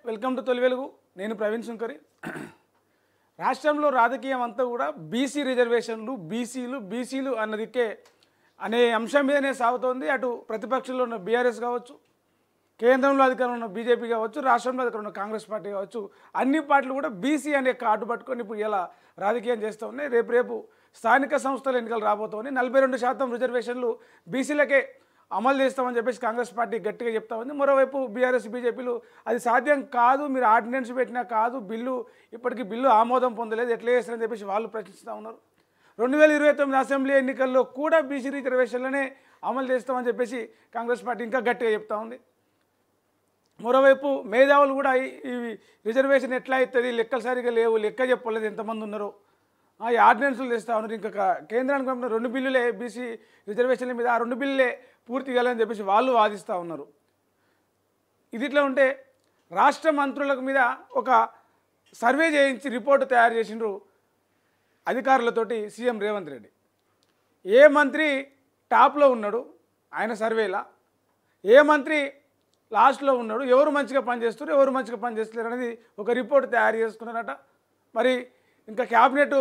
Welcome to తొలి వెలుగు. నేను ప్రవీణ్ శంకరి. రాష్ట్రంలో రాజకీయం అంతా కూడా బీసీ రిజర్వేషన్లు, బీసీలు అన్నదికే అనే అంశం మీదనే సాగుతోంది. అటు ప్రతిపక్షంలో ఉన్న బీఆర్ఎస్ కావచ్చు, కేంద్రంలో అధికారంలో ఉన్న బీజేపీ కావచ్చు, రాష్ట్రంలో అధికారంలో ఉన్న కాంగ్రెస్ పార్టీ కావచ్చు, అన్ని పార్టీలు కూడా బీసీ అనే కార్డు పట్టుకొని ఇప్పుడు ఇలా రాజకీయం చేస్తూ ఉన్నాయి. రేపు స్థానిక సంస్థల ఎన్నికలు రాబోతున్నాయి. 42% రిజర్వేషన్లు బీసీలకే అమలు చేస్తామని చెప్పేసి కాంగ్రెస్ పార్టీ గట్టిగా చెప్తా ఉంది. మరోవైపు బీఆర్ఎస్, బీజేపీలు అది సాధ్యం కాదు, మీరు ఆర్డినెన్స్ పెట్టినా కాదు, ఇప్పటికీ బిల్లు ఆమోదం పొందలేదు, ఎట్లా చేస్తారని చెప్పేసి వాళ్ళు ప్రశ్నిస్తూ ఉన్నారు. 2029 అసెంబ్లీ ఎన్నికల్లో కూడా బీసీ రిజర్వేషన్లనే అమలు చేస్తామని చెప్పేసి కాంగ్రెస్ పార్టీ ఇంకా గట్టిగా చెప్తా ఉంది. మరోవైపు మేధావులు కూడా ఈ రిజర్వేషన్ ఎట్లా అవుతుంది, లెక్కలు సరిగా లేవు, లెక్క చెప్పలేదు ఎంతమంది ఉన్నారో, ఈ ఆర్డినెన్స్లు తెస్తూ ఉన్నారు. ఇంకా కేంద్రానికి పంపిన 2 బిల్లులే బీసీ రిజర్వేషన్ల మీద, ఆ 2 బిల్లులే పూర్తి కాలేదని చెప్పేసి వాళ్ళు వాదిస్తూ ఉన్నారు. ఇది ఇట్లా ఉంటే రాష్ట్ర మంత్రులకు మీద ఒక సర్వే చేయించి రిపోర్టు తయారు చేసిండ్రు అధికారులతోటి సీఎం రేవంత్ రెడ్డి. ఏ మంత్రి టాప్లో ఉన్నాడు ఆయన సర్వేలా, ఏ మంత్రి లాస్ట్లో ఉన్నాడు, ఎవరు మంచిగా పనిచేస్తారు, ఎవరు మంచిగా పనిచేస్తలేరు అనేది ఒక రిపోర్ట్ తయారు చేసుకున్నారట. మరి ఇంకా క్యాబినెట్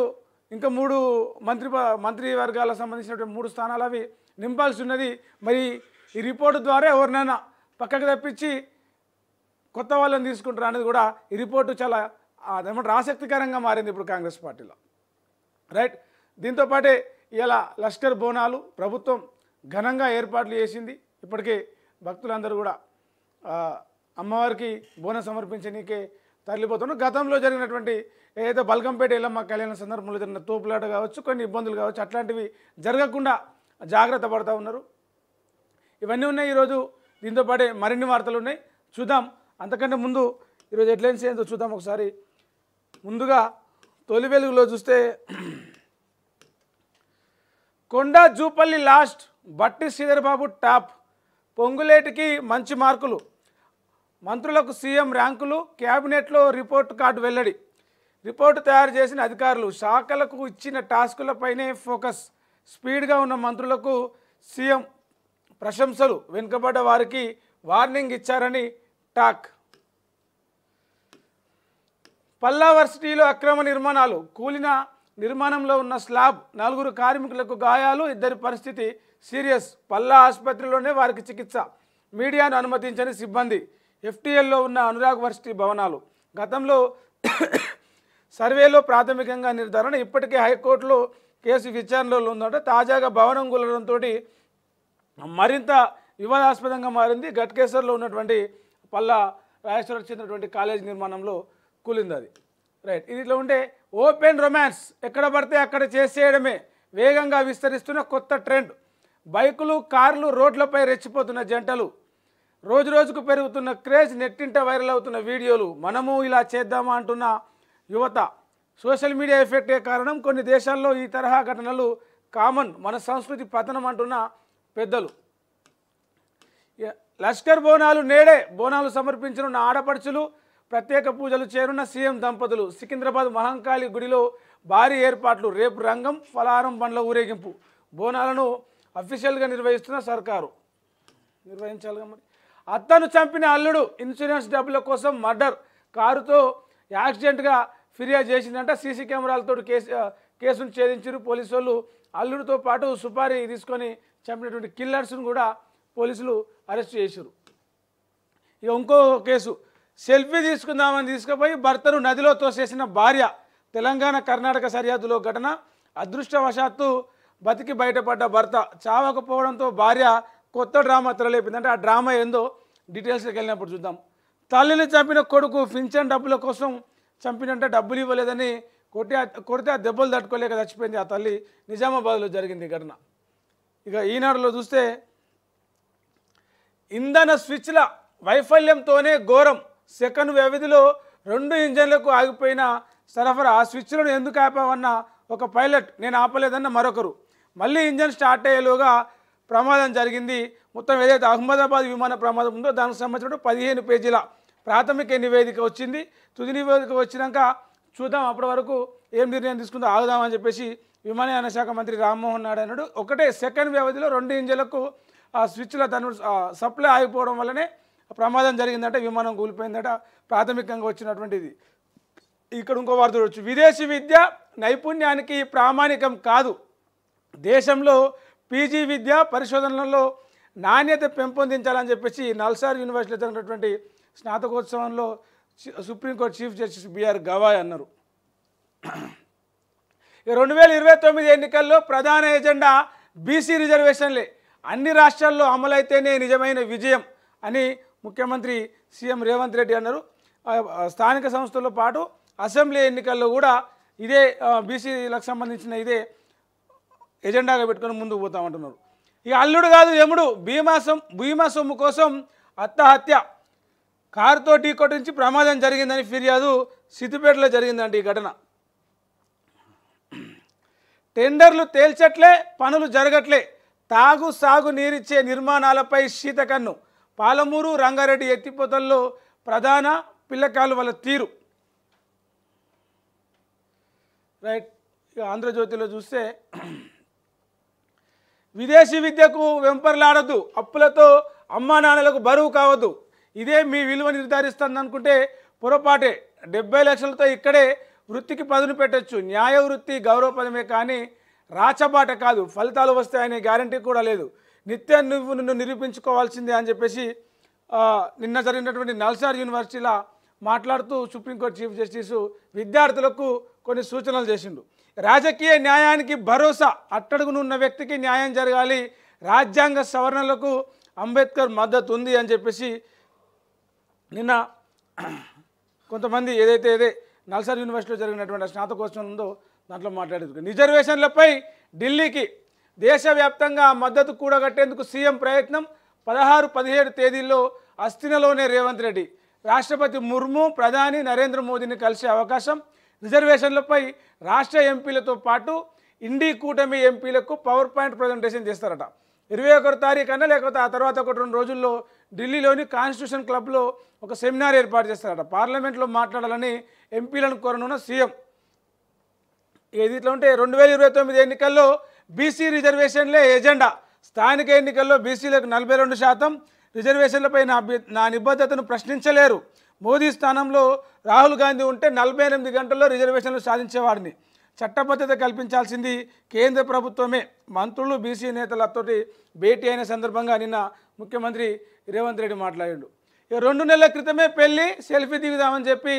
ఇంకా 3 మంత్రివర్గాలకు సంబంధించినటువంటి 3 స్థానాలు అవి నింపాల్సి ఉన్నది. మరి ఈ రిపోర్టు ద్వారా ఎవరినైనా పక్కకు తప్పించి కొత్త వాళ్ళని తీసుకుంటారు అనేది కూడా ఈ రిపోర్టు చాలా ఏమంటారు ఆసక్తికరంగా మారింది ఇప్పుడు కాంగ్రెస్ పార్టీలో. రైట్. దీంతోపాటే ఇలా లష్కర్ బోనాలు ప్రభుత్వం ఘనంగా ఏర్పాట్లు చేసింది. ఇప్పటికే భక్తులందరూ కూడా అమ్మవారికి బోనం సమర్పించడానికే తరలిపోతున్నారు. గతంలో జరిగినటువంటి ఏదైతే బల్కంపేట ఎల్లమ్మ కళ్యాణ సందర్భంలో జరిగిన తోపులాట కావచ్చు, కొన్ని ఇబ్బందులు కావచ్చు, అట్లాంటివి జరగకుండా జాగ్రత్త పడుతూ ఉన్నారు. ఇవన్నీ ఉన్నాయి ఈరోజు. దీంతోపాటే మరిన్ని వార్తలు ఉన్నాయి, చూద్దాం. అంతకంటే ముందు ఈరోజు హెడ్లైన్స్ ఏంటో చూద్దాం ఒకసారి. ముందుగా తొలి వెలుగులో చూస్తే కొండ జూపల్లి లాస్ట్, బట్టి శ్రీధర్బాబు టాప్, పొంగులేటికి మంచి మార్కులు, మంత్రులకు సీఎం ర్యాంకులు, క్యాబినెట్లో రిపోర్ట్ కార్డు వెల్లడి. రిపోర్టు తయారు చేసిన అధికారులు, శాఖలకు ఇచ్చిన టాస్కులపైనే ఫోకస్, స్పీడ్గా ఉన్న మంత్రులకు సీఎం ప్రశంసలు, వెనుకబడ్డ వారికి వార్నింగ్ ఇచ్చారని టాక్. పల్లా వర్సిటీలో అక్రమ నిర్మాణాలు, కూలిన నిర్మాణంలో ఉన్న స్లాబ్, 4 కార్మికులకు గాయాలు, 2 పరిస్థితి సీరియస్, పల్లా ఆసుపత్రిలోనే వారికి చికిత్స, మీడియాను అనుమతించని సిబ్బంది. ఎఫ్టీఎల్లో ఉన్న అనురాగ్ వర్సిటీ భవనాలు గతంలో సర్వేలో ప్రాథమికంగా నిర్ధారణ, ఇప్పటికే హైకోర్టులో కేసు విచారణలో ఉందట. తాజాగా భవనం కూలడంతో మరింత వివాదాస్పదంగా మారింది. గట్కేసర్లో ఉన్నటువంటి పల్లా రాజేశ్వరకు చెందినటువంటి కాలేజ్ నిర్మాణంలో కూలింది అది. రైట్. ఇది ఇట్లా ఉంటే ఓపెన్ రొమాన్స్ ఎక్కడ పడితే అక్కడ చేసేయడమే వేగంగా విస్తరిస్తున్న కొత్త ట్రెండ్. బైకులు, కార్లు రోడ్లపై రెచ్చిపోతున్న జంటలు, రోజుకు పెరుగుతున్న క్రేజ్, నెట్టింట వైరల్ అవుతున్న వీడియోలు, మనము ఇలా చేద్దామా అంటున్న యువత. సోషల్ మీడియా ఎఫెక్టే కారణం, కొన్ని దేశాల్లో ఈ తరహా ఘటనలు కామన్, మన సంస్కృతి పతనం అంటున్న పెద్దలు. లష్కర్ బోనాలు నేడే, బోనాలు సమర్పించనున్న ఆడపడుచులు, ప్రత్యేక పూజలు చేరున్న సీఎం దంపతులు. సికింద్రాబాద్ మహంకాళి గుడిలో భారీ ఏర్పాట్లు, రేపు రంగం, ఫలారం బండ్ల ఊరేగింపు. బోనాలను అఫీషియల్గా నిర్వహిస్తున్న సర్కారు, నిర్వహించాలిగా మరి. అత్తను చంపిన అల్లుడు, ఇన్సూరెన్స్ డబ్బుల కోసం మర్డర్, కారుతో యాక్సిడెంట్గా ఫిర్యాదు చేసిందంట. సీసీ కెమెరాలతో కేసును ఛేదించారు పోలీసు వాళ్ళు. అల్లుడితో పాటు సుపారీ తీసుకొని చంపినటువంటి కిల్లర్స్ను కూడా పోలీసులు అరెస్ట్ చేశారు. ఇక ఇంకో కేసు, సెల్ఫీ తీసుకుందామని తీసుకుపోయి భర్తను నదిలో తోసేసిన భార్య. తెలంగాణ కర్ణాటక సరిహద్దులో ఘటన. అదృష్టవశాత్తు బతికి బయటపడ్డ భర్త, చావకపోవడంతో భార్య కొత్త డ్రామా తెరలేపింది. అంటే ఆ డ్రామా ఏందో డీటెయిల్స్కి వెళ్ళినప్పుడు చూద్దాం. తల్లిని చంపిన కొడుకు పింఛన్ డబ్బుల కోసం చంపినంటే డబ్బులు ఇవ్వలేదని కొడితే ఆ దెబ్బలు తట్టుకోలేక చచ్చిపోయింది ఆ తల్లి. నిజామాబాద్లో జరిగింది ఘటన. ఇక ఈనాడులో చూస్తే ఇంధన స్విచ్ల వైఫల్యంతోనే ఘోరం, సెకండ్ వ్యవధిలో 2 ఇంజన్లకు ఆగిపోయిన సరఫరా. ఆ స్విచ్లను ఎందుకు ఆపామన్న ఒక పైలట్, నేను ఆపలేదన్న మరొకరు. మళ్ళీ ఇంజన్ స్టార్ట్ అయ్యేలోగా ప్రమాదం జరిగింది. మొత్తం ఏదైతే అహ్మదాబాద్ విమాన ప్రమాదం ఉందో దానికి సంబంధించిన 15 పేజీల ప్రాథమిక నివేదిక వచ్చింది. తుది నివేదిక వచ్చినాక చూద్దాం, అప్పటి వరకు ఏం నిర్ణయం తీసుకుందో ఆగుదామని చెప్పేసి విమానయాన శాఖ మంత్రి రామ్మోహన్ నాయుడు అన్నాడు. ఒకటే సెకండ్ వ్యవధిలో 2 ఇంజన్లకు ఆ స్విచ్ల సప్లై ఆగిపోవడం వల్లనే ప్రమాదం జరిగిందంటే విమానం కూలిపోయిందట ప్రాథమికంగా వచ్చినటువంటిది. ఇక్కడ ఇంకో వార్త చూడొచ్చు. విదేశీ విద్య నైపుణ్యానికి ప్రామాణికం కాదు, దేశంలో పీజీ విద్య పరిశోధనలలో నాణ్యత పెంపొందించాలని చెప్పేసి నల్సార్ యూనివర్సిటీలో జరిగినటువంటి స్నాతకోత్సవంలో supreme court chief justice BR Gavai అన్నారు. 2029 ఎన్నికల్లో ప్రధాన ఎజెండా బీసీ రిజర్వేషన్లే, అన్ని రాష్ట్రాల్లో అమలైతేనే నిజమైన విజయం అని ముఖ్యమంత్రి సీఎం రేవంత్ రెడ్డి అన్నారు. స్థానిక సంస్థలతో పాటు అసెంబ్లీ ఎన్నికల్లో కూడా ఇదే బీసీలకు సంబంధించిన ఇదే ఎజెండాగా పెట్టుకొని ముందుకు పోతామంటున్నారు. ఇక అల్లుడు కాదు యముడు, భీమా సొమ్ము కోసం ఆత్మహత్య, కారుతో ఢీకొట్టించి ప్రమాదం జరిగిందని ఫిర్యాదు, సిద్దిపేటలో జరిగిందండి ఈ ఘటన. టెండర్లు తేల్చట్లే, పనులు జరగట్లే, తాగు సాగు నీరిచ్చే నిర్మాణాలపై శీతకన్ను, పాలమూరు రంగారెడ్డి ఎత్తిపోతల్లో ప్రధాన పిల్లకాలువల తీరు. రైట్. ఇక ఆంధ్రజ్యోతిలో చూస్తే విదేశీ విద్యకు వెంపర్లాడద్దు, అప్పులతో అమ్మా నాన్నలకు బరువు కావద్దు, ఇదే మీ విలువ నిర్ధారిస్తుంది అనుకుంటే పొరపాటే, 70 లక్షలతో ఇక్కడే వృత్తికి పదును పెట్టచ్చు, న్యాయ వృత్తి గౌరవపదమే కానీ రాచబాట కాదు, ఫలితాలు వస్తాయనే గ్యారంటీ కూడా లేదు, నిత్యం నువ్వు నిన్ను నిరూపించుకోవాల్సిందే అని చెప్పేసి నిన్న జరిగినటువంటి నల్సార్ యూనివర్సిటీలో మాట్లాడుతూ సుప్రీంకోర్టు చీఫ్ జస్టిస్ విద్యార్థులకు కొన్ని సూచనలు చేసిండు. రాజకీయ న్యాయానికి భరోసా, అట్టడుగునున్న వ్యక్తికి న్యాయం జరగాలి, రాజ్యాంగ సవరణలకు అంబేద్కర్ మద్దతు ఉంది అని చెప్పేసి నిన్న కొంతమంది ఏదైతే నల్సార్ యూనివర్సిటీలో జరిగినటువంటి స్నాతకోత్సవం ఉందో దాంట్లో మాట్లాడేందుకు రిజర్వేషన్లపై ఢిల్లీకి దేశవ్యాప్తంగా మద్దతు కూడగట్టేందుకు సీఎం ప్రయత్నం, 16-17 తేదీల్లో అస్థినలోనే రేవంత్ రెడ్డి, రాష్ట్రపతి ముర్ము ప్రధాని నరేంద్ర మోదీని కలిసే అవకాశం, రిజర్వేషన్లపై రాష్ట్ర ఎంపీలతో పాటు ఇండి కూటమి ఎంపీలకు పవర్ పాయింట్ ప్రజెంటేషన్ చేస్తారట. 21 తారీఖున లేకపోతే ఆ తర్వాత 1-2 రోజుల్లో ఢిల్లీలోని కాన్స్టిట్యూషన్ క్లబ్లో ఒక సెమినార్ ఏర్పాటు చేస్తారట. పార్లమెంట్లో మాట్లాడాలని ఎంపీలను కోరనున్న సీఎం. ఇట్లా ఉంటే 2029 ఎన్నికల్లో బీసీ రిజర్వేషన్లే ఎజెండా, స్థానిక ఎన్నికల్లో బీసీలకు 42%, రిజర్వేషన్లపై నా నిబద్ధతను ప్రశ్నించలేరు, మోదీ స్థానంలో రాహుల్ గాంధీ ఉంటే 48 గంటల్లో రిజర్వేషన్లు సాధించేవాడిని, చట్టబద్ధత కల్పించాల్సింది కేంద్ర ప్రభుత్వమే, మంత్రులు బీసీ నేతలతోటి భేటీ అయిన సందర్భంగా నిన్న ముఖ్యమంత్రి రేవంత్ రెడ్డి మాట్లాడాడు. 2 నెలల క్రితమే పెళ్లి, సెల్ఫీ దిగుదామని చెప్పి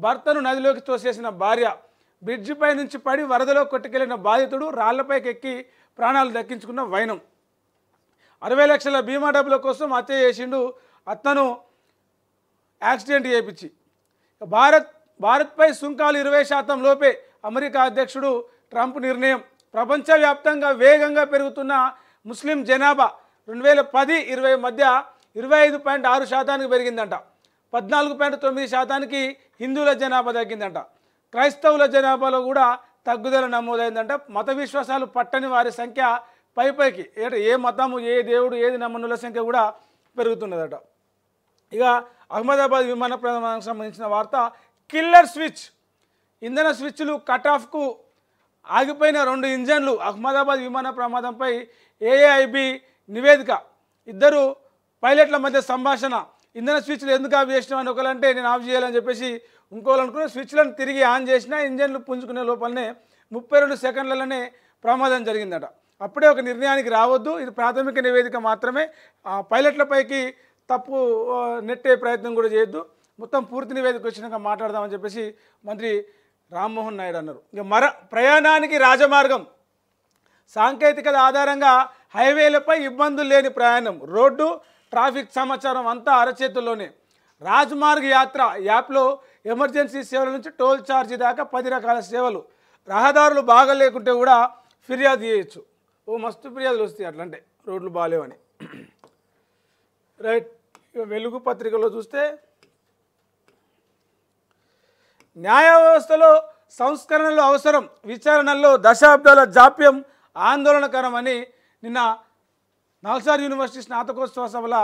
భర్తను నదిలోకి తోసేసిన భార్య, బ్రిడ్జిపై నుంచి పడి వరదలో కొట్టుకెళ్లిన బాధితుడు, రాళ్లపైకి ఎక్కి ప్రాణాలు దక్కించుకున్న వైనం, 60 లక్షల బీమా డబ్బుల కోసం హత్య చేసిండు అతను యాక్సిడెంట్ చేయించి. భారత్పై సుంకాలు 20% లోపే అమెరికా అధ్యక్షుడు ట్రంప్ నిర్ణయం, ప్రపంచవ్యాప్తంగా వేగంగా పెరుగుతున్న ముస్లిం జనాభా 2010-20 మధ్య 25.6% పెరిగిందంట, 14.9% హిందువుల జనాభా తగ్గిందంట, క్రైస్తవుల జనాభాలో కూడా తగ్గుదల నమోదైందంట. మత విశ్వాసాలు పట్టని వారి సంఖ్య పైకి, ఏ మతము ఏ దేవుడు ఏది నమ్మనుల సంఖ్య కూడా పెరుగుతున్నదట. ఇక అహ్మదాబాద్ విమాన ప్రమాదానికి సంబంధించిన వార్త, కిల్లర్ స్విచ్, ఇంధన స్విచ్లు కట్ ఆఫ్కు ఆగిపోయిన 2 ఇంజన్లు, అహ్మదాబాద్ విమాన ప్రమాదంపై ఏఏఐబి నివేదిక, 2 పైలట్ల మధ్య సంభాషణ, ఇంధన స్విచ్లు ఎందుకు ఆఫ్ చేసినావు అని ఒకరంటే నేను ఆఫ్ చేయాలని చెప్పేసి ఇంకోళ్ళు అనుకుని స్విచ్లను తిరిగి ఆన్ చేసినా ఇంజన్లు పుంజుకునే లోపలనే 32 సెకండ్లలోనే ప్రమాదం జరిగిందట. అప్పుడే ఒక నిర్ణయానికి రావద్దు, ఇది ప్రాథమిక నివేదిక మాత్రమే, పైలట్లపైకి తప్పు నెట్టే ప్రయత్నం కూడా చేయొద్దు, మొత్తం పూర్తి నివేదిక వచ్చినాక మాట్లాడదామని చెప్పేసి మంత్రి రామ్మోహన్ నాయుడు అన్నారు. ఇక ప్రయాణానికి రాజమార్గం, సాంకేతికత ఆధారంగా హైవేలపై ఇబ్బందులు లేని ప్రయాణం, రోడ్డు ట్రాఫిక్ సమాచారం అంతా అరచేతుల్లోనే, రాజ్మార్గ్ యాత్ర యాప్లో ఎమర్జెన్సీ సేవల నుంచి టోల్ ఛార్జీ దాకా 10 రకాల సేవలు, రహదారులు బాగా లేకుంటే కూడా ఫిర్యాదు చేయొచ్చు. మస్తు ఫిర్యాదులు వస్తాయి అట్లంటే రోడ్లు బాగాలేవని. రైట్. వెలుగు పత్రికలో చూస్తే న్యాయ వ్యవస్థలో సంస్కరణలు అవసరం, విచారణల్లో దశాబ్దాల జాప్యం ఆందోళనకరమని నిన్న నల్సార్ యూనివర్సిటీ స్నాతకోత్సవ సభలో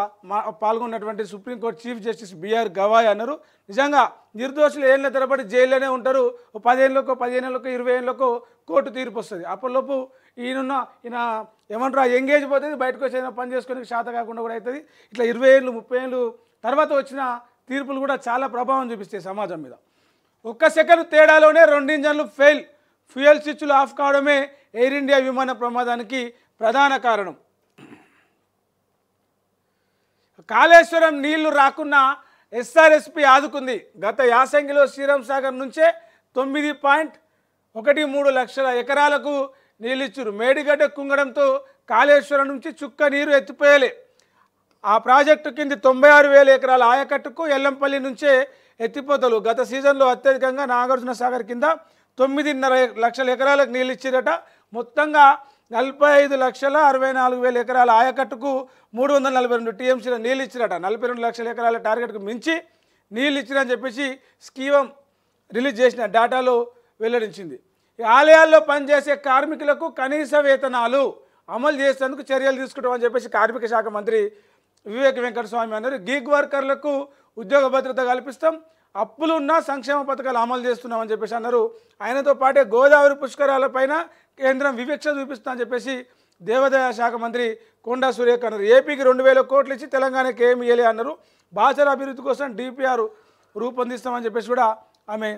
పాల్గొన్నటువంటి supreme court chief justice BR Gavai అన్నారు. నిజంగా నిర్దోషులు ఏళ్ళ తరబడి జైల్లోనే ఉంటారు, 10 ఏళ్ళకో 15 ఏళ్ళకో 20 ఏళ్ళకో కోర్టు తీర్పు వస్తుంది. అప్పటిలోపు ఈయన ఏమంటారు ఎంగేజ్ పోతుంది, బయటకు వచ్చి పని చేసుకొని శాత కాకుండా కూడా అవుతుంది. ఇట్లా 20 ఏళ్ళు 30 ఏళ్ళు తర్వాత వచ్చిన తీర్పులు కూడా చాలా ప్రభావం చూపిస్తాయి సమాజం మీద. ఒక్క సెకండ్ తేడాలోనే 2 ఇంజన్లు ఫెయిల్, ఫ్యూయల్ స్విచ్లు ఆఫ్ కావడమే ఎయిర్ ఇండియా విమాన ప్రమాదానికి ప్రధాన కారణం. కాళేశ్వరం నీళ్లు రాకున్నా ఎస్ఆర్ఎస్పి ఆదుకుంది. గత యాసంగిలో శ్రీరామ్ సాగర్ నుంచే 9.13 లక్షల ఎకరాలకు నీళ్ళిచ్చారు. మేడిగడ్డ కుంగడంతో కాళేశ్వరం నుంచి చుక్క నీరు ఎత్తిపోయలే. ఆ ప్రాజెక్టు కింది 96,000 ఎకరాల ఆయకట్టుకు ఎల్లంపల్లి నుంచే ఎత్తిపోతలు. గత సీజన్లో అత్యధికంగా నాగార్జున సాగర్ కింద 9.5 లక్షల ఎకరాలకు నీళ్ళు ఇచ్చిరట. మొత్తంగా 45,64,000 ఎకరాల ఆయకట్టుకు 342 టీఎంసీల నీళ్ళు ఇచ్చిరట. 42 లక్షల ఎకరాల టార్గెట్కు మించి నీళ్ళు ఇచ్చిరని చెప్పేసి స్కీమ్ రిలీజ్ చేసిన డేటాలో వెల్లడించింది. ఈ ఆలయాల్లో పనిచేసే కార్మికులకు కనీస వేతనాలు అమలు చేసేందుకు చర్యలు తీసుకుంటామని చెప్పేసి కార్మిక శాఖ మంత్రి వివేక్ వెంకటస్వామి అన్నారు. గీగ్ వర్కర్లకు ఉద్యోగ భద్రత కల్పిస్తాం, అప్పులు ఉన్న సంక్షేమ పథకాలు అమలు చేస్తున్నామని చెప్పేసి అన్నారు. ఆయనతో పాటే గోదావరి పుష్కరాలపైన కేంద్రం వివక్ష చూపిస్తుందని చెప్పేసి దేవాదాయ శాఖ మంత్రి కొండా సురేఖ అన్నారు. ఏపీకి 2,000 కోట్లు ఇచ్చి తెలంగాణకి ఏమి ఇవ్వలే అన్నారు. భాషల అభివృద్ధి కోసం డిపిఆర్ రూపొందిస్తామని చెప్పేసి కూడా ఆమె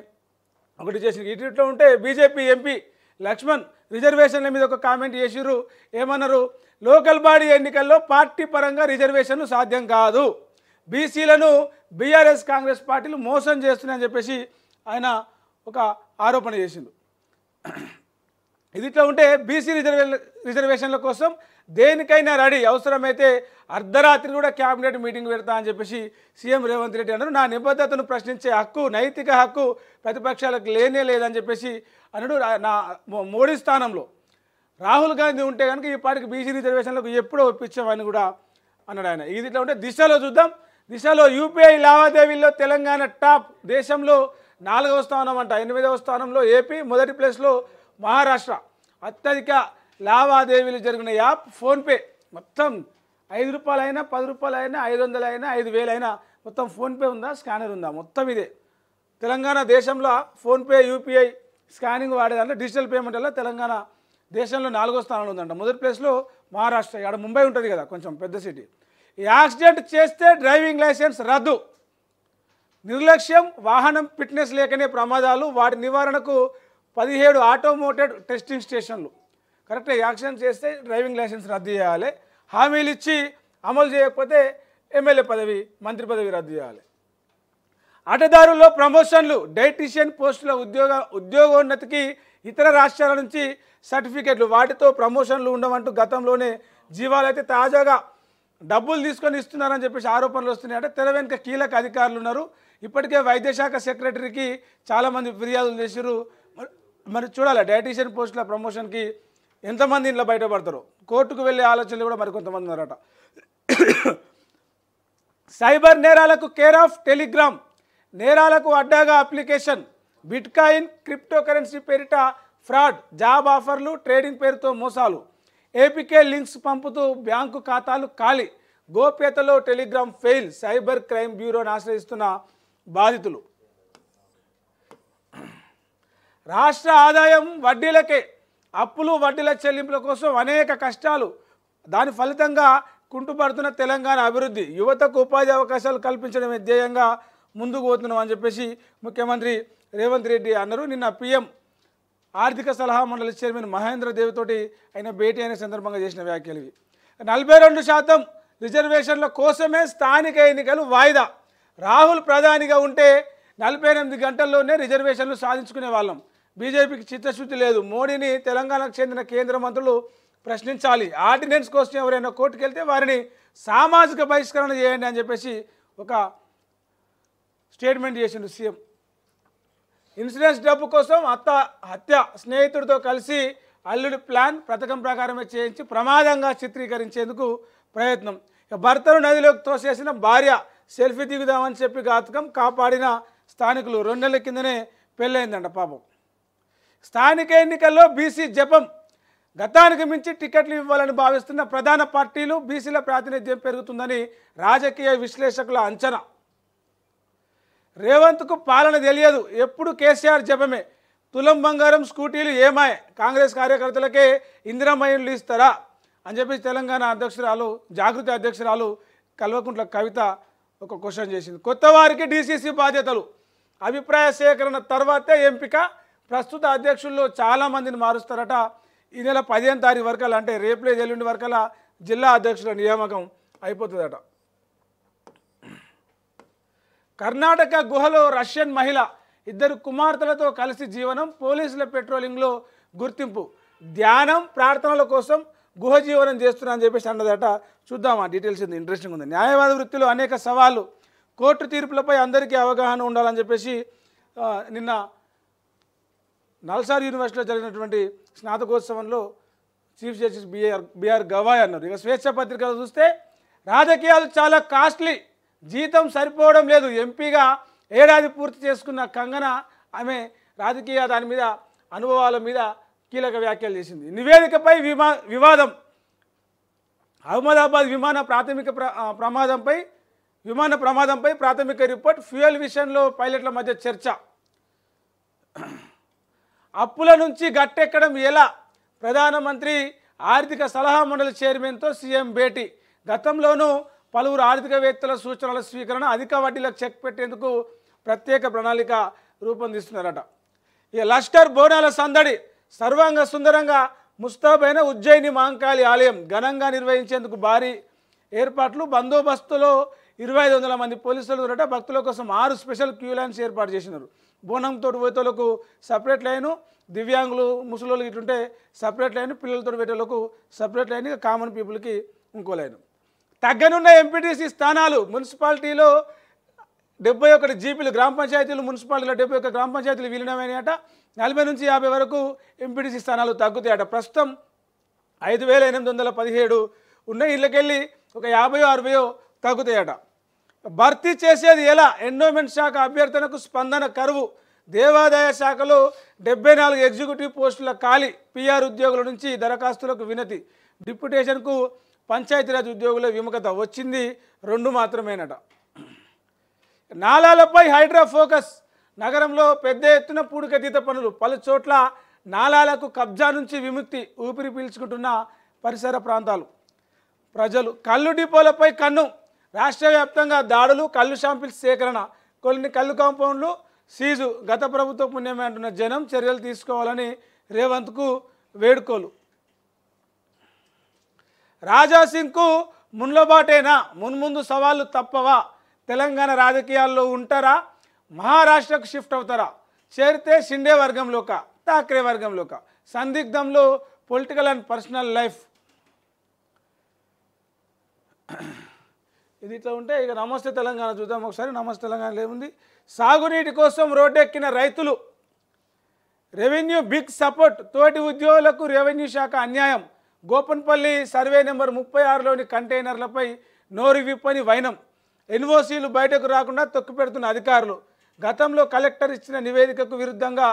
ఒకటి చేసింది. ఇట్లా ఉంటే బీజేపీ ఎంపీ లక్ష్మణ్ రిజర్వేషన్ల మీద ఒక కామెంట్ చేసిర్రు. ఏమన్నారు? లోకల్ బాడీ ఎన్నికల్లో పార్టీ పరంగా రిజర్వేషన్లు సాధ్యం కాదు, బీసీలను బీఆర్ఎస్ కాంగ్రెస్ పార్టీలు మోసం చేస్తున్నాయని చెప్పేసి ఆయన ఒక ఆరోపణ చేసిండు. ఇది ఇట్లా ఉంటే బీసీ రిజర్వేషన్ల కోసం దేనికైనా రెడీ, అవసరమైతే అర్ధరాత్రి కూడా క్యాబినెట్ మీటింగ్ పెడతా అని చెప్పేసి సీఎం రేవంత్ రెడ్డి అన్నారు. నా నిబద్ధతను ప్రశ్నించే హక్కు, నైతిక హక్కు ప్రతిపక్షాలకు లేనే లేదని చెప్పేసి అన్నాడు. నా మోడీ స్థానంలో రాహుల్ గాంధీ ఉంటే కనుక ఈ పార్టీకి బీసీ రిజర్వేషన్లకు ఎప్పుడో ఒప్పించామని కూడా అన్నాడు ఆయన. ఇది ఇట్లా ఉంటే దిశలో చూద్దాం. దిశలో యూపీఐ లావాదేవీల్లో తెలంగాణ టాప్, దేశంలో 4వ స్థానం అంట. 8వ స్థానంలో ఏపీ, మొదటి ప్లేస్లో మహారాష్ట్ర. అత్యధిక లావాదేవీలు జరిగిన యాప్ ఫోన్పే. మొత్తం 5 రూపాయలైనా, 10 రూపాయలైనా, 500 అయినా, 5,000 అయినా మొత్తం ఫోన్పే ఉందా, స్కానర్ ఉందా, మొత్తం ఇదే. తెలంగాణ దేశంలో ఫోన్పే, యూపీఐ స్కానింగ్ వాడేదాంట్లో డిజిటల్ పేమెంట్ వల్ల తెలంగాణ దేశంలో 4వ స్థానంలో ఉందంట. మొదటి ప్లేస్లో మహారాష్ట్ర. ఇక్కడ ముంబై ఉంటుంది కదా, కొంచెం పెద్ద సిటీ. యాక్సిడెంట్ చేస్తే డ్రైవింగ్ లైసెన్స్ రద్దు. నిర్లక్ష్యం, వాహనం ఫిట్నెస్ లేకనే ప్రమాదాలు, వాటి నివారణకు 17 ఆటోమోటెడ్ టెస్టింగ్ స్టేషన్లు. కరెక్ట్గా యాక్సిడెంట్ చేస్తే డ్రైవింగ్ లైసెన్స్ రద్దు చేయాలి. హామీలు ఇచ్చి అమలు చేయకపోతే ఎమ్మెల్యే పదవి, మంత్రి పదవి రద్దు చేయాలి. ఆటదారుల్లో ప్రమోషన్లు, డైటీషియన్ పోస్టుల ఉద్యోగోన్నతికి ఇతర రాష్ట్రాల నుంచి సర్టిఫికెట్లు, వాటితో ప్రమోషన్లు ఉండవంటూ గతంలోనే జీవాలు అయితే తాజాగా డబ్బులు తీసుకొని ఇస్తున్నారని చెప్పేసి ఆరోపణలు వస్తున్నాయి. అంటే తెర వెనుక కీలక అధికారులు ఉన్నారు. ఇప్పటికే వైద్యశాఖ సెక్రటరీకి చాలామంది ఫిర్యాదులు చేశారు. మరి చూడాలి డైటీషియన్ పోస్టుల ప్రమోషన్కి ఎంతమంది ఇంట్లో బయటపడతారు. కోర్టుకు వెళ్ళే ఆలోచనలు కూడా మరికొంతమంది ఉన్నారట. సైబర్ నేరాలకు కేర్ ఆఫ్ టెలిగ్రామ్, నేరాలకు అడ్డాగా అప్లికేషన్. బిట్కాయిన్, క్రిప్టోకరెన్సీ పేరిట ఫ్రాడ్, జాబ్ ఆఫర్లు, ట్రేడింగ్ పేరుతో మోసాలు. ఏపీకే లింక్స్ పంపుతూ బ్యాంకు ఖాతాలు ఖాళీ. గోప్యతలో టెలిగ్రామ్ ఫెయిల్, సైబర్ క్రైమ్ బ్యూరోను ఆశ్రయిస్తున్న బాధితులు. రాష్ట్ర ఆదాయం వడ్డీలకే, అప్పులు వడ్డీల చెల్లింపుల కోసం అనేక కష్టాలు, దాని ఫలితంగా కుంటుపడుతున్న తెలంగాణ అభివృద్ధి. యువతకు ఉపాధి అవకాశాలు కల్పించడమే ధ్యేయంగా ముందుకు పోతున్నాం అని చెప్పేసి ముఖ్యమంత్రి రేవంత్ రెడ్డి అన్నారు. నిన్న పీఎం ఆర్థిక సలహా మండలి చైర్మన్ మహేంద్ర దేవ్ తోటి ఆయన భేటీ అయిన సందర్భంగా చేసిన వ్యాఖ్యలు ఇవి. 42% రిజర్వేషన్ల కోసమే స్థానిక ఎన్నికలు వాయిదా. రాహుల్ ప్రధానిగా ఉంటే 48 గంటల్లోనే రిజర్వేషన్లు సాధించుకునే వాళ్ళం. బీజేపీకి చిత్తశుద్ధి లేదు. మోడీని తెలంగాణకు చెందిన కేంద్ర మంత్రులు ప్రశ్నించాలి. ఆర్డినెన్స్ కోసం ఎవరైనా కోర్టుకు వెళ్తే వారిని సామాజిక బహిష్కరణ చేయండి అని చెప్పేసి ఒక స్టేట్మెంట్ చేసిండు సీఎం. ఇన్సూరెన్స్ డబ్బు కోసం అత్త హత్య, స్నేహితుడితో కలిసి అల్లుడి ప్లాన్, పథకం ప్రకారమే చేయించి ప్రమాదంగా చిత్రీకరించేందుకు ప్రయత్నం. భర్తను నదిలోకి తోసేసిన భార్య, సెల్ఫీ దిగుదామని చెప్పి ఘాతకం, కాపాడిన స్థానికులు. 2 నెలల కిందనే పెళ్ళయిందంట పాపం. స్థానిక ఎన్నికల్లో బీసీ జపం, గతానికి మించి టికెట్లు ఇవ్వాలని భావిస్తున్న ప్రధాన పార్టీలు, బీసీల ప్రాతినిధ్యం పెరుగుతుందని రాజకీయ విశ్లేషకుల అంచనా. రేవంత్కు పాలన తెలియదు, ఎప్పుడు కేసీఆర్ జపమే. తులం బంగారం, స్కూటీలు ఏమాయ, కాంగ్రెస్ కార్యకర్తలకే ఇందిరమ్మ ఇళ్ళు ఇస్తారా అని చెప్పి తెలంగాణ అధ్యక్షురాలు, జాగృతి అధ్యక్షురాలు కల్వకుంట్ల కవిత ఒక క్వశ్చన్ చేసింది. కొత్త వారికి డీసీసీ బాధ్యతలు, అభిప్రాయ సేకరణ తర్వాతే ఎంపిక, ప్రస్తుత అధ్యక్షుల్లో చాలామందిని మారుస్తారట. ఈ నెల 15వ తారీఖు వరకల్లా, అంటే రేపు ఎల్లుండి వరకల్లా జిల్లా అధ్యక్షుల నియామకం అయిపోతుందట. కర్ణాటక గుహలో రష్యన్ మహిళ, 2 కుమార్తెలతో కలిసి జీవనం, పోలీసుల పెట్రోలింగ్లో గుర్తింపు, ధ్యానం ప్రార్థనల కోసం గుహ జీవనం చేస్తున్నా అని చెప్పేసి అన్నదట. చూద్దాం ఆ డీటెయిల్స్, ఇంట్రెస్టింగ్ ఉంది. న్యాయవాద వృత్తిలో అనేక సవాళ్ళు, కోర్టు తీర్పులపై అందరికీ అవగాహన ఉండాలని చెప్పేసి నిన్న నల్సార్ యూనివర్సిటీలో జరిగినటువంటి స్నాతకోత్సవంలో చీఫ్ జస్టిస్ బిఆర్ గవాయ్ అన్నారు. ఇక స్వేచ్ఛ పత్రికలు చూస్తే రాజకీయాలు చాలా కాస్ట్లీ, జీతం సరిపోవడం లేదు. ఎంపీగా ఏడాది పూర్తి చేసుకున్న కంగన ఆమె రాజకీయ దాని మీద అనుభవాల మీద కీలక వ్యాఖ్యలు చేసింది. నివేదికపై వివాదం, అహ్మదాబాద్ విమాన ప్రమాదంపై ప్రాథమిక రిపోర్ట్, ఫ్యూయల్ విషయంలో పైలట్ల మధ్య చర్చ, అప్పుల నుంచి గట్టెక్కడం ఎలా, ప్రధానమంత్రి ఆర్థిక సలహా మండలి చైర్మన్తో సీఎం భేటీ, గతంలోనూ పలువురు ఆర్థికవేత్తల సూచనల స్వీకరణ, అధిక వడ్డీలకు చెక్ పెట్టేందుకు ప్రత్యేక ప్రణాళిక రూపొందిస్తున్నారట. ఇక లష్కర్ బోనాల సందడి, సర్వాంగ సుందరంగా ముస్తాబైన ఉజ్జయిని మహంకాళి ఆలయం, ఘనంగా నిర్వహించేందుకు భారీ ఏర్పాట్లు, బందోబస్తులో 2500 మంది పోలీసులు ఉన్నట. భక్తుల కోసం 6 స్పెషల్ క్యూ లైన్స్ ఏర్పాటు చేసినారు. బోనంతో పోయేటోళ్ళకు సపరేట్ లైను, దివ్యాంగులు ముసలోళ్ళు ఇట్లుంటే సపరేట్ లైన్, పిల్లలతో పెట్టేలకు సపరేట్ లైన్, కామన్ పీపుల్కి ఇంకో లైను. తగ్గనున్న ఎంపీటీసీ స్థానాలు, మున్సిపాలిటీలో 71 జీపీలు, గ్రామ పంచాయతీలు మున్సిపాలిటీలో 71 గ్రామ పంచాయతీలు విలీనమైనాయట. 40 నుంచి 50 వరకు ఎంపీటీసీ స్థానాలు తగ్గుతాయట. ప్రస్తుతం 5817 ఉన్నాయి. ఇళ్ళకెళ్ళి ఒక 50-60 తగ్గుతాయట. భర్తీ చేసేది ఎలా, ఎండోమెంట్ శాఖ అభ్యర్థనకు స్పందన కరువు, దేవాదాయ శాఖలో 74 ఎగ్జిక్యూటివ్ పోస్టుల ఖాళీ, పీఆర్ ఉద్యోగుల నుంచి దరఖాస్తులకు వినతి, డిప్యుటేషన్కు పంచాయతీరాజ్ ఉద్యోగుల విముఖత, వచ్చింది 2 మాత్రమేనట. నాలాలపై హైడ్రా ఫోకస్, నగరంలో పెద్ద ఎత్తున పూడికతీత పనులు, పలు చోట్ల నాలాలకు కబ్జా నుంచి విముక్తి, ఊపిరి పీల్చుకుంటున్న పరిసర ప్రాంతాలు ప్రజలు. కళ్ళు డిపోలపై కన్ను, రాష్ట్ర వ్యాప్తంగా దాడులు, కళ్ళు శాంపిల్స్ సేకరణ, కొన్ని కళ్ళు కాంపౌండ్లు సీజు, గత ప్రభుత్వ పుణ్యమే అంటున్న జనం, చర్యలు తీసుకోవాలని రేవంత్కు వేడుకోలు. రాజాసింగ్కు మున్లబాటేనా, మున్ముందు సవాళ్లు తప్పవా, తెలంగాణ రాజకీయాల్లో ఉంటారా, మహారాష్ట్రకు షిఫ్ట్ అవుతారా, చేరితే షిండే వర్గంలోక, ఠాక్రే వర్గంలోక, సందిగ్ధంలో పొలిటికల్ అండ్ పర్సనల్ లైఫ్. ఇది ఇట్లా ఉంటే ఇక నమస్తే తెలంగాణ చూద్దాం ఒకసారి. నమస్తే తెలంగాణలో ఏముంది, సాగునీటి కోసం రోడ్డెక్కిన రైతులు, రెవెన్యూ బిగ్ సపోర్ట్, తోటి ఉద్యోగులకు రెవెన్యూ శాఖ అన్యాయం, గోపన్పల్లి సర్వే నెంబర్ 36లోని కంటైనర్లపై నోరు విప్పని వైనం, ఎన్ఓసీలు బయటకు రాకుండా తొక్కిపెడుతున్న అధికారులు, గతంలో కలెక్టర్ ఇచ్చిన నివేదికకు విరుద్ధంగా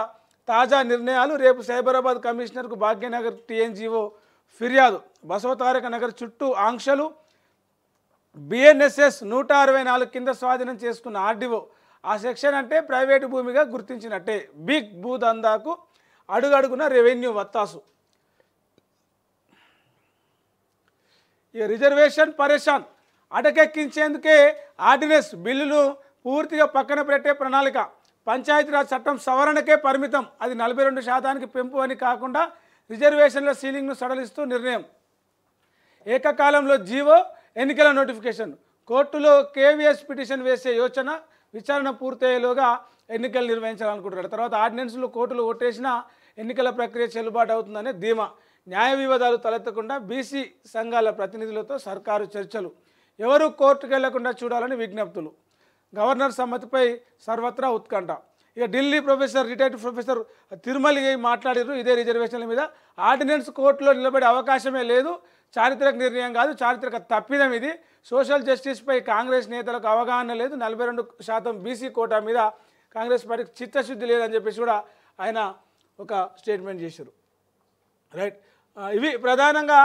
తాజా నిర్ణయాలు, రేపు సైబరాబాద్ కమిషనర్కు భాగ్యనగర్ టీఎన్జీఓ ఫిర్యాదు, బసవతారక నగర్ చుట్టూ ఆంక్షలు, బిఎన్ఎస్ఎస్ 164 కింద స్వాధీనం చేసుకున్న ఆర్డీఓ, ఆ సెక్షన్ అంటే ప్రైవేటు భూమిగా గుర్తించినట్టే, బిగ్ భూదందాకు అడుగడుగున రెవెన్యూ వత్తాసు. ఈ రిజర్వేషన్ పరేషాన్, అటకెక్కించేందుకే ఆర్డినెన్స్, బిల్లులు పూర్తిగా పక్కన పెట్టే ప్రణాళిక, పంచాయతీరాజ్ చట్టం సవరణకే పరిమితం, అది 42% పెంపు అని కాకుండా రిజర్వేషన్ల సీలింగ్ను సడలిస్తూ నిర్ణయం, ఏకకాలంలో జీవో, ఎన్నికల నోటిఫికేషన్, కోర్టులో కేవీఎస్ పిటిషన్ వేసే యోచన, విచారణ పూర్తయ్యేలోగా ఎన్నికలు నిర్వహించాలనుకుంటున్నారు. తర్వాత ఆర్డినెన్స్లు కోర్టులు కొట్టేసినా ఎన్నికల ప్రక్రియ చెల్లుబాటు అవుతుందనే ధీమా, న్యాయ వివాదాలు తలెత్తకుండా బీసీ సంఘాల ప్రతినిధులతో సర్కారు చర్చలు, ఎవరు కోర్టుకు వెళ్లకుండా చూడాలని విజ్ఞప్తులు, గవర్నర్ సమ్మతిపై సర్వత్రా ఉత్కంఠ. ఇక ఢిల్లీ రిటైర్డ్ ప్రొఫెసర్ తిరుమలి మాట్లాడారు ఇదే రిజర్వేషన్ల మీద. ఆర్డినెన్స్ కోర్టులో నిలబడే అవకాశమే లేదు, చారిత్రక నిర్ణయం కాదు, చారిత్రక తప్పిదం ఇది, సోషల్ జస్టిస్పై కాంగ్రెస్ నేతలకు అవగాహన లేదు, 42% బీసీ కోటా మీద కాంగ్రెస్ పార్టీకి చిత్తశుద్ధి లేదని చెప్పేసి కూడా ఆయన ఒక స్టేట్మెంట్ చేశారు. రైట్, ఇవి ప్రధానంగా.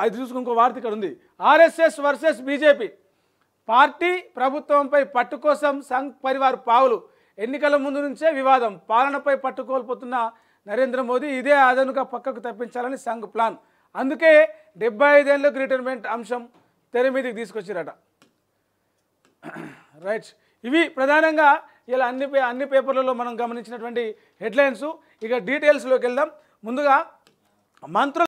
ఇది చూసుకుని ఇంకో వార్త ఇక్కడ ఉంది, ఆర్ఎస్ఎస్ వర్సెస్ బీజేపీ, పార్టీ ప్రభుత్వంపై పట్టు కోసం సంఘ్ పరివార్ పావులు, ఎన్నికల ముందు నుంచే వివాదం, పాలనపై పట్టు కోల్పోతున్న నరేంద్ర మోదీ ఇదే అదనుగా పక్కకు తప్పించాలని సంఘ్ ప్లాన్, అందుకే 75 ఏళ్లకు రిటైర్మెంట్ అంశం తెర మీదకి తీసుకొచ్చారట. రైట్, ఇవి ప్రధానంగా ఇలా అన్ని పేపర్లలో మనం గమనించినటువంటి హెడ్లైన్స్. ఇక డీటెయిల్స్లోకి వెళ్దాం. ముందుగా మంత్రుల